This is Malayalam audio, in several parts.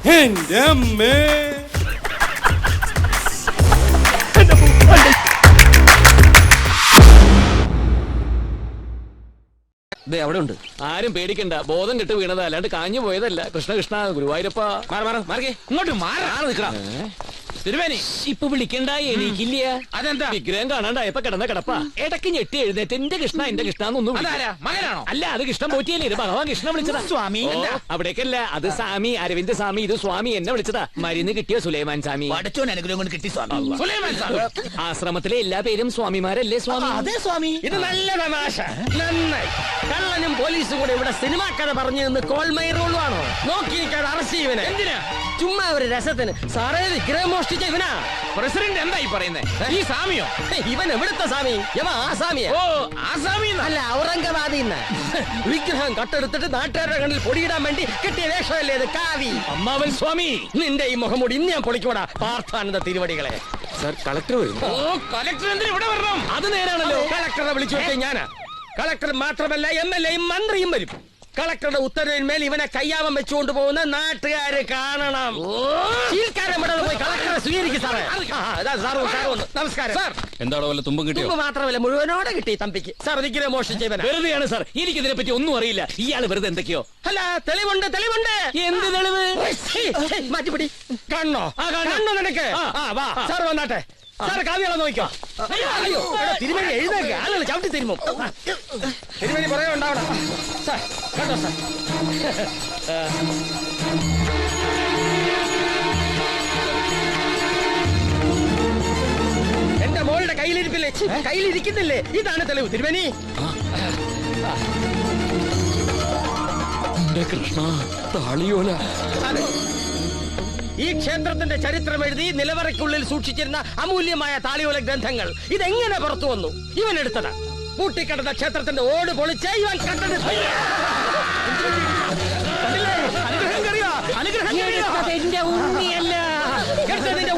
എന്റെ അമ്മേ. അവിടെ ഉണ്ട്. ആരും പേടിക്കണ്ട, ബോധം കെട്ട് വീണത്, അല്ലാണ്ട് കാഞ്ഞു പോയതല്ല. കൃഷ്ണ കൃഷ്ണ ഗുരുവായൂരപ്പ. ഇങ്ങോട്ട് നിൽക്കണം. തിരുവേനി ഇപ്പൊ വിളിക്കണ്ട, എനിക്കില്ല. അതെന്താ? വിഗ്രഹം കാണാണ്ടായപ്പോ കിടന്ന കിടപ്പാ. ഇടയ്ക്ക് ഞെട്ടി എഴുന്നേറ്റ് എന്റെ കൃഷ്ണ എന്റെ കൃഷ്ണ എന്നൊന്നും മകനാണോ? അല്ല, അത് കൃഷ്ണൻ പോറ്റിയല്ലേ, ഇത് ഭഗവാൻ കൃഷ്ണ വിളിച്ചതാ. സ്വാമി അവിടേക്കല്ല, അത് സ്വാമി അരവിന്ദ് സ്വാമി. ഇത് സ്വാമി എന്നെ വിളിച്ചതാ. മരുന്ന് കിട്ടിയ സുലൈമാൻ സ്വാമി. പഠിച്ചോൻ അനുഗ്രഹം കൊണ്ട് കിട്ടി സ്വാമി. ആശ്രമത്തിലെ എല്ലാ പേരും സ്വാമിമാരല്ലേ സ്വാമി? അതെ സ്വാമി. ഇത് നല്ല തമാശ. നന്നായി. കള്ളനും പോലീസും കൂടെ ഇവിടെ സിനിമാ കഥ പറഞ്ഞു നിന്ന് കോൾമൈറുള്ളാണോ? നോക്കിയിരിക്കാതെ അറസ്റ്റ് ചെയ്യുവനെ. എന്തിനാ? ചുമ്മാ ഒരു രസത്തിന്. സാറേ, വിഗ്രഹം മോഷ്ടിച്ച ഇവനാ. പ്രസിഡന്റ് എന്തായി പറയുന്നേ? ഈ സാമിയോ? ഇവൻ എവിടുത്തെ സ്വാമി? യവ ആസാമിയാ. ഓ, ആസാമി അല്ല, ഔറംഗബാദി. വിഗ്രഹം കട്ടെടുത്തിട്ട് നാട്ടുകാരുടെ കണ്ണിൽ പൊടിയിടാൻ വേണ്ടി കിട്ടിയ വേഷമല്ലേ ഇത്? കാവി അമ്മാവൻ സ്വാമി. നിന്റെ ഈ മുഖംമൂടി ഇന്ന് ഞാൻ പൊളിക്കൂടാ. പാർത്ഥാനന്ദ തിരുവടികളെ. സാർ, കളക്ടർ വരുന്നു. ഓ, കളക്ടർ എന്തിനാ ഇവിടെ വരണം? അത് നേരാണല്ലോ. കളക്ടറെ വിളിച്ചു വെച്ചേ ഞാനാ. കളക്ടർ മാത്രമല്ല, MLA-യും മന്ത്രിയും വരും. കളക്ടറുടെ ഉത്തരവിന്മേൽ ഇവനെ കയ്യാമം വെച്ചുകൊണ്ട് പോകുന്ന നാട്ടുകാര് കാണണം. പോയി കളക്ടറെ സ്വീകരിക്കും സാറേ. നമസ്കാരം സാർ. എന്താണോ വല്ല തുമ്പും കിട്ടിയോ? തുമ്പ് മാത്രമല്ല, മുഴുവനോടെ കിട്ടി തമ്പിക്ക്. സാർ, വിഗ്രഹം മോഷ്ടിച്ചവനാ. വെറുതെയാണ് സാർ, എനിക്കിതിനെ പറ്റി ഒന്നും അറിയില്ല. ഇയാള് വെറുതെ എന്തൊക്കെയോ. അല്ല, തെളിവുണ്ട്. എന്ത് തെളിവ്? മാറ്റിപ്പിടി. കണ്ണോ? കണ്ണോ നിനക്ക്? വാ സാർ, വന്നാട്ടെ. സാറ് കാവ്യാളെ നോക്കിക്കോ. അയ്യോ, തിരുമണി എഴുന്നേക്ക്. ആളുകൾ ചവിട്ടി തിരുമോ. തിരുമണി പറയാൻ ഉണ്ടാവണം. സാർ കണ്ടോ സാർ? എന്റെ മോളുടെ കയ്യിലിരിപ്പില്ലേ? കയ്യിലിരിക്കുന്നില്ലേ? ഇതാണ് തെളിവ്. തിരുമണി. കൃഷ്ണ താളിയോല. ഈ ക്ഷേത്രത്തിന്റെ ചരിത്രം എഴുതി നിലവറയ്ക്കുള്ളിൽ സൂക്ഷിച്ചിരുന്ന അമൂല്യമായ താളിയോല ഗ്രന്ഥങ്ങൾ ഇതെങ്ങനെ പുറത്തു വന്നു? ഇവൻ എടുത്തതാ. പൂട്ടിക്കിടന്ന ക്ഷേത്രത്തിന്റെ ഓട് പൊളിച്ച് ഇവൻ കണ്ടത്.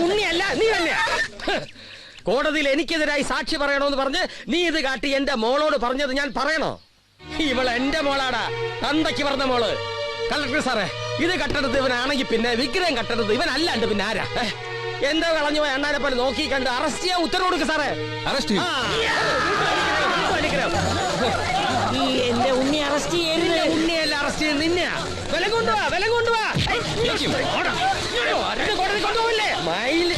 ഉണ്ണിയല്ല, നീ തന്നെ. കോടതിയിൽ എനിക്കെതിരായി സാക്ഷി പറയണോന്ന് പറഞ്ഞ് നീ ഇത് കാട്ടി എന്റെ മോളോട് പറഞ്ഞത് ഞാൻ പറയണോ? ഇവൾ എന്റെ മോളാടാ, തന്തയ്ക്ക് പറഞ്ഞ മോള്. കളക്ടർ സാറേ, ഇത് കട്ടെടുത്ത് ഇവനാണെങ്കിൽ പിന്നെ വിഗ്രഹം കട്ടെടുത്ത് ഇവൻ അല്ലാണ്ട് പിന്നെ ആരാ? എന്താ കളഞ്ഞു പോയ അണ്ണാനെ പോലെ നോക്കി കണ്ട് അറസ്റ്റ് ചെയ്യാൻ ഉത്തരവ് കൊടുക്ക സാറേ. എന്റെ ഉണ്ണി അറസ്റ്റ് ചെയ്യരുത്. ഉണ്ണിയല്ല അറസ്റ്റ് ചെയ്ത് നിന്നെയാ. വില കൊണ്ടുവാ. കോടതി കൊണ്ടുപോകില്ലേ? മൈല്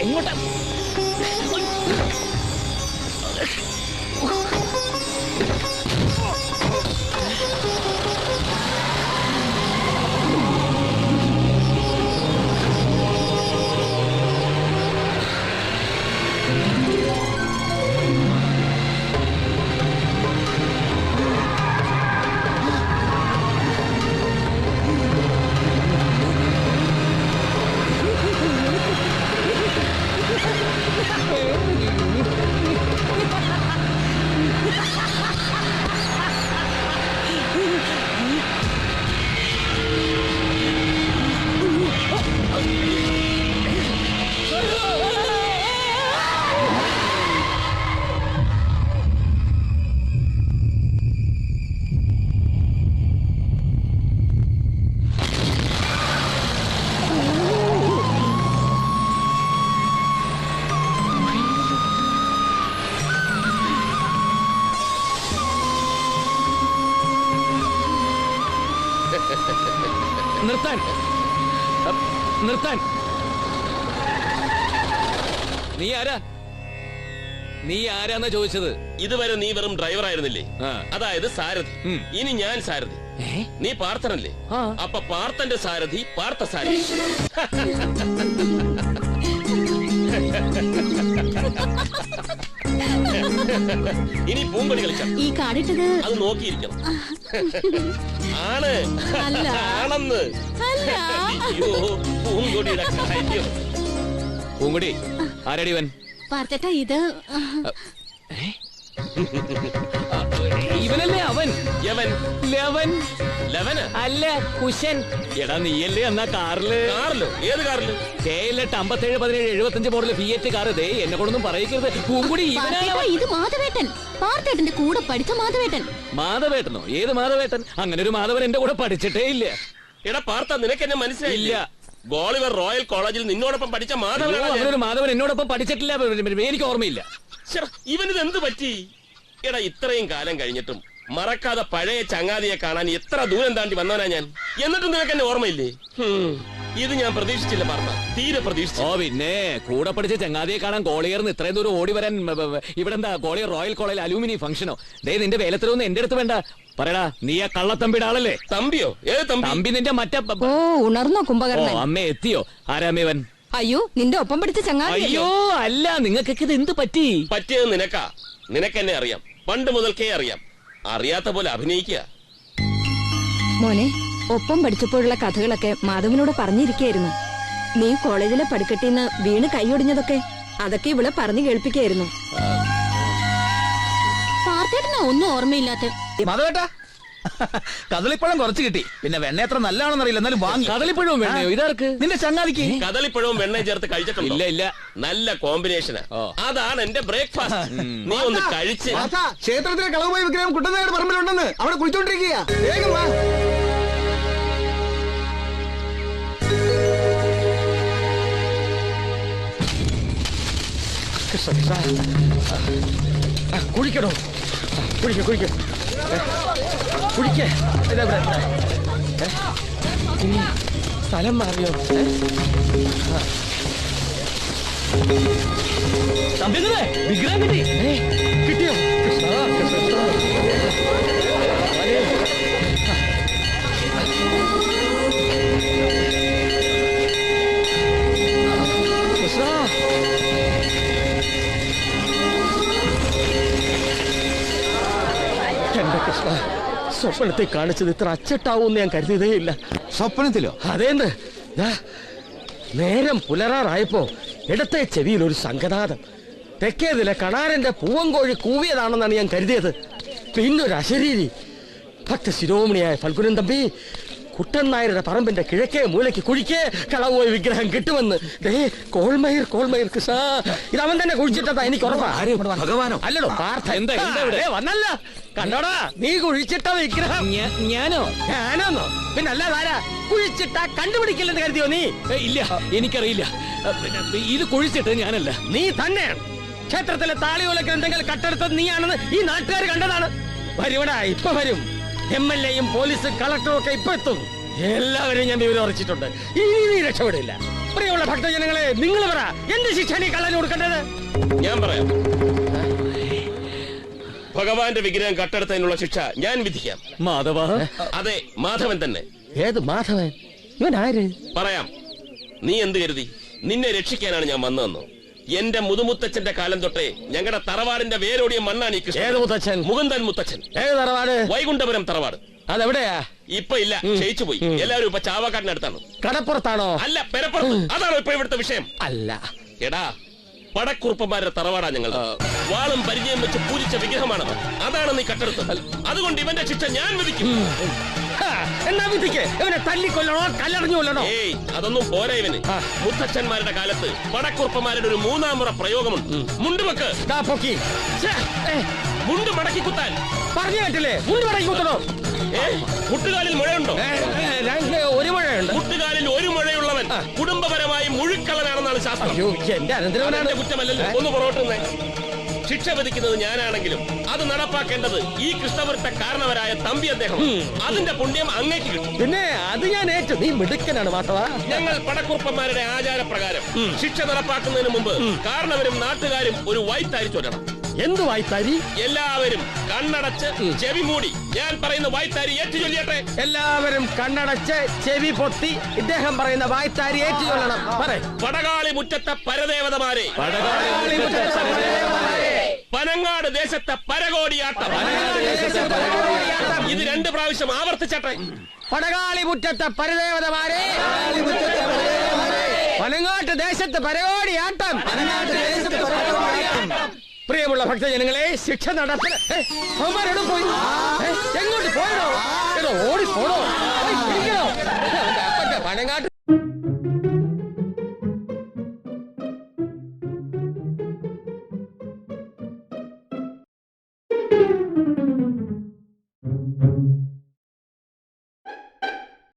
എങ്ങോട്ടാ? നിർത്താൻ നിർത്താൻ. നീ ആരാന്നാ ചോദിച്ചത്? ഇതുവരെ നീ വെറും ഡ്രൈവർ ആയിരുന്നില്ലേ? ആ. അതായത് സാരഥി. ഇനി ഞാൻ സാരഥി. നീ പാർത്ഥനല്ലേ? ആ. അപ്പൊ പാർത്ഥന്റെ സാരഥി പാർത്ഥ സാരഥി. ഇനി പൂങ്കൊടി കളിക്കാം. ഈ കാടിട്ടത് അത് നോക്കിയിരിക്കണം. ആണ് അല്ല. ആണെന്ന്. അല്ല. അയ്യോ, പൂങ്കൊടിയുടെ കാര്യം. പൂങ്കുടി, ആരടി ഇവൻ? പാർത്തേട്ടാ ഇത് ഇവനല്ലേ അവൻ? യവൻ ലവൻ ലവന് അല്ല, കുശൻ. എടാ നീയല്ലേ എന്നാ കാറില്? കാറിലോ? ഏത് കാറില്? KL 57 17 75 model Fiat car. ദേ എന്നെ കൊണ്ടൊന്നും പറയിക്കരുത്. പൂങ്കുടി, പാർത്തേട്ടാ ഇത് മാധവേട്ടൻ. പാർത്തേട്ടന്റെ കൂടെ പഠിച്ച മാധവേട്ടൻ. മാധവേട്ടനോ? ഏത് മാധവേട്ടൻ? അങ്ങനെ ഒരു മാധവൻ എന്റെ കൂടെ പഠിച്ചിട്ടേ ഇല്ല. എടാ പാർത്ഥ, നിനക്ക് എന്നെ മനസ്സിലായില്ല? ഗോളിവർ റോയൽ കോളേജിൽ നിന്നോടൊപ്പം പഠിച്ച മാധവനാണ്. അങ്ങനൊരു മാധവൻ എന്നോടൊപ്പം പഠിച്ചിട്ടില്ല. എനിക്ക് ഓർമ്മയില്ല. ഇവനിത് എന്ത് പറ്റി? എടാ ഇത്രയും കാലം കഴിഞ്ഞിട്ടും മറക്കാതെ പഴയ ചങ്ങാതിയെ കാണാൻ എത്ര ദൂരം താണ്ടി വന്നവനാ ഞാൻ. എന്നിട്ടും നിനക്ക് എന്നെ ഓർമ്മയില്ലേ? ഇത് ഞാൻ പ്രതീക്ഷിച്ചില്ല പാർത്ഥ, തീരെ പ്രതീക്ഷിച്ചു. ഓ പിന്നെ കൂടെ പഠിച്ച ചങ്ങാതിയെ കാണാൻ ഗോളിയർന്ന് ഇത്രയും ദൂരം ഓടി വരാൻ ഇവിടെ എന്താ ഗോളിയർ റോയൽ കോളേജിൽ അലൂമിനി ഫംഗ്ഷനോ? ദേ നിന്റെ വേലത്തിലൊന്നും എന്റെ അടുത്ത് വേണ്ട. പറയടാ, നീ ആ കള്ളത്തമ്പിയുടെ ആളല്ലേ? തമ്പിയോ? ഏത് തമ്പി? തമ്പി നിന്റെ മറ്റേ ഓ ഉണർന്നോ ഓ കുംഭകർണൻ? അമ്മ എത്തിയോ? ആരാമേവൻ? അയ്യോ നിന്റെ ഒപ്പം പഠിച്ച ചങ്ങാതി. അയ്യോ അല്ല, നിങ്ങൾക്കൊക്കെ ഇത് എന്ത് പറ്റി? പറ്റിയത് നിനക്കാ. നിനക്കെന്നെ അറിയാം, പണ്ട് മുതൽക്കേ അറിയാം. അറിയാത്ത പോലെ അഭിനയിക്കുക. മോനെ, ഒപ്പം പഠിച്ചപ്പോഴുള്ള കഥകളൊക്കെ മാധവനോട് പറഞ്ഞിരിക്കായിരുന്നു. നീ കോളേജിലെ പടിക്കെട്ടിന്ന് വീണ് കൈയൊടിഞ്ഞതൊക്കെ അതൊക്കെ ഇവിടെ പറഞ്ഞു കേൾപ്പിക്കായിരുന്നു. പാർത്തേട്ടനാ ഒന്നും ഓർമ്മയില്ലാത്ത. മാധവേട്ടാ, കദളിപ്പഴം കുറച്ച് കിട്ടി. പിന്നെ വെണ്ണ എത്ര നല്ലതാണെന്നറിയില്ല, എന്നാലും വാങ്ങി. കദളിപ്പഴവും വേണയോ? ഇതാർക്ക്? നിന്റെ ചങ്ങാതിക്ക്. കദളിപ്പഴവും വെണ്ണയും ചേർത്ത് കഴിച്ചിട്ടുണ്ടോ? ഇല്ല ഇല്ല. നല്ല കോമ്പിനേഷനാ. ഓ. അതാണ് എന്റെ ബ്രേക്ക്ഫാസ്റ്റ്. നീ ഒന്ന് കഴിച്ച്. ക്ഷേത്രത്തിലെ കളവുമായി വിഗ്രഹം കുട്ടനാട് പറമ്പിലുണ്ടെന്ന് അവിടെ കുളിച്ചോണ്ടിരിക്കുക. വേഗം വാ. കുഴിക്കണോ? കുഴിക്ക കുഴിക്ക കുഴിക്ക. ഇനി സ്ഥലം മാറിയോ? വിഗ്രഹം കിട്ടി. കിട്ടിയോ? കൃഷ്ണ, എന്റെ കൃഷ്ണ, സ്വപ്നത്തെ കാണിച്ചത് ഇത്ര അച്ചട്ടാവൂന്ന് ഞാൻ കരുതിയതേ ഇല്ല. സ്വപ്നത്തിലോ? അതേന്ന് നേരം പുലരാറായപ്പോ ഇടത്തെ ചെവിയിൽ ഒരു സംഘനാദം. തെക്കേതിലെ കണാരന്റെ പൂവങ്കോഴി കൂവിയതാണെന്നാണ് ഞാൻ കരുതിയത്. പിന്നൊരു അശരീരി. ഭക്ത ശിരോമണിയായ ഫൽഗുനൻ തമ്പി കുട്ടൻ നായരുടെ പറമ്പിന്റെ കിഴക്കേ മൂലയ്ക്ക് കുഴിക്കേ കളവുപോയി വിഗ്രഹം കിട്ടുമെന്ന്. ദേ കോൾമയിർ കോൾമയിർ കൃഷ്ണ, ഇത് അവൻ തന്നെ കുഴിച്ചിട്ടതാ, എനിക്ക് ഉറപ്പാ. ഭഗവാനോ? അല്ലടോ പാർത്ഥ. എന്താ ഇവിടെ? വന്നല്ല, കണ്ടോടാ നീ കുഴിച്ചിട്ട വിഗ്രഹം. ഞാനോ? ഞാനോന്നോ? പിന്നെ അല്ലാതാരാ? കുഴിച്ചിട്ട കണ്ടുപിടിക്കില്ലെന്ന് കരുതിയോ നീ? ഇല്ല, എനിക്കറിയില്ല. ഇത് കുഴിച്ചിട്ട് ഞാനല്ല. നീ തന്നെയാണ്. ക്ഷേത്രത്തിലെ താളിയോലക്ക് എന്തെങ്കിലും കട്ടെടുത്തത് നീയാണെന്ന് ഈ നാട്ടുകാർ കണ്ടതാണ്. വരുവടാ, ഇപ്പൊ വരും. MLA-യും പോലീസും കളക്ടറും ഒക്കെ ഇപ്പൊ എത്തും. എല്ലാവരും ഞാൻ വിവരം അറിയിച്ചിട്ടുണ്ട്. ഇനി നീ രക്ഷപ്പെടില്ല. പ്രിയമുള്ള ഭക്തജനങ്ങളെ, നിങ്ങൾ പറ, എന്ത് ശിക്ഷയാണ് ഈ കള്ളന് കൊടുക്കേണ്ടത്? ഞാൻ പറയാം. ഭഗവാന്റെ വിഗ്രഹം കട്ടെടുത്തതിനുള്ള ശിക്ഷ ഞാൻ വിധിക്കാം. മാധവ? അതെ, മാധവൻ തന്നെ. ഏത് മാധവൻ? ഇവൻ ആര്? പറയാം. നീ എന്ത് കരുതി? നിന്നെ രക്ഷിക്കാനാണ് ഞാൻ വന്നതെന്നോ? എന്റെ മുതുമുത്തച്ഛന്റെ കാലം തൊട്ടേ ഞങ്ങളുടെ തറവാടിന്റെ വേരോടിയ മണ്ണാണ് ഈ കൃഷ്ണൻ. ഏത് മുത്തച്ഛൻ? മുകുന്ദൻ മുത്തച്ഛൻ. ഏത് തറവാട്? വൈകുണ്ഠപുരം തറവാട്. അതെവിടെയാ? ഇപ്പൊ ഇല്ല, ക്ഷയിച്ചു പോയി. എല്ലാവരും ഇപ്പൊ ചാവക്കാടിനടുത്താണ്. കടപ്പുറത്താണോ? അല്ല, പെരപ്പുറത്ത്. അതാണോ ഇപ്പൊ ഇവിടുത്തെ വിഷയം? അല്ല. എടാ, പടക്കുറുപ്പന്മാരുടെ തറവാടാ ഞങ്ങൾ. വാളും പരിചയം വെച്ച് പൂജിച്ച വിഗ്രഹമാണ്. അതാണ് നീ കട്ടെടുത്തത്. അതുകൊണ്ട് ഇവന്റെ ശിക്ഷ ഞാൻ വിധിക്കും. എന്നാ വിധിക്ക്. ഇവനെ തല്ലിക്കൊല്ലണോ കല്ലറിഞ്ഞു കൊല്ലണോ? ഏയ്, അതൊന്നും പോരാ ഇവന്. മുത്തച്ഛന്മാരുടെ കാലത്ത് പടക്കുറുപ്പന്മാരുടെ ഒരു 3-ാം മുറ പ്രയോഗമുണ്ട്. മുണ്ടുവെക്ക്. പൊക്കി മുണ്ട് മടക്കി കുത്താൻ പറഞ്ഞു കേട്ടില്ലേ? മുണ്ട് മടക്കി കുത്തണോ? മുട്ടുകാലിൽ മുഴയുണ്ടോ? ഒരു മുഴയുണ്ട്. മുട്ടുകാലിൽ ഒരു മുഴയുള്ളവൻ കുടുംബപരമായി മുഴുക്കള്ളനാണെന്നാണ് ശാസ്ത്രം. എന്റെ അനന്തരവനാണ്. കുറ്റമല്ലല്ലോ. ഒന്ന് പുറകോട്ട് ശിക്ഷ വിധിക്കുന്നത് ഞാനാണെങ്കിലും അത് നടപ്പാക്കേണ്ടത് ഈ കൃഷ്ണവൃത്ത കാരണവരായ തമ്പി അദ്ദേഹം. അതിന്റെ പുണ്യം അങ്ങേക്ക് കിട്ടും. പിന്നെ അത് ഞാൻ ഏറ്റു. നീ മിടുക്കനാണ് മാധവ. ഞങ്ങൾ പടക്കുറുപ്പന്മാരുടെ ആചാരപ്രകാരം ശിക്ഷ നടപ്പാക്കുന്നതിന് മുമ്പ് കാരണവരും നാട്ടുകാരും ഒരു വായ്ത്താരി ചൊല്ലണം. എന്ത് വായ്ത്താരി? എല്ലാവരും കണ്ണടച്ച് ചെവി മൂടി ഞാൻ പറയുന്ന വായ്ത്താരി ഏറ്റു ചൊല്ലിയട്ടെ. എല്ലാവരും കണ്ണടച്ച് ചെവി പൊത്തി ഇദ്ദേഹം പറയുന്ന വായ്ത്താരി ഏറ്റു ചൊല്ലണം. പടകാളി മുറ്റത്തെ പരദേവതമാരെ, പനങ്ങാട് ദേശത്തെ പരകോടിയാട്ടം. ഇത് 2 പ്രാവശ്യം ആവർത്തിച്ചട്ടെ. പടകാളി മുറ്റത്തെ പരദേവതമാരെ, പനങ്ങാട്ട് ദേശത്ത് പരകോടിയാട്ടം. പ്രിയമുള്ള ഭക്തജനങ്ങളെ, ശിക്ഷ നടപ്പിൽ അവന്മാരോട് പോയി. എങ്ങോട്ട് പോയണോ? ഓടിപ്പോണോ? പനങ്ങാട്ട്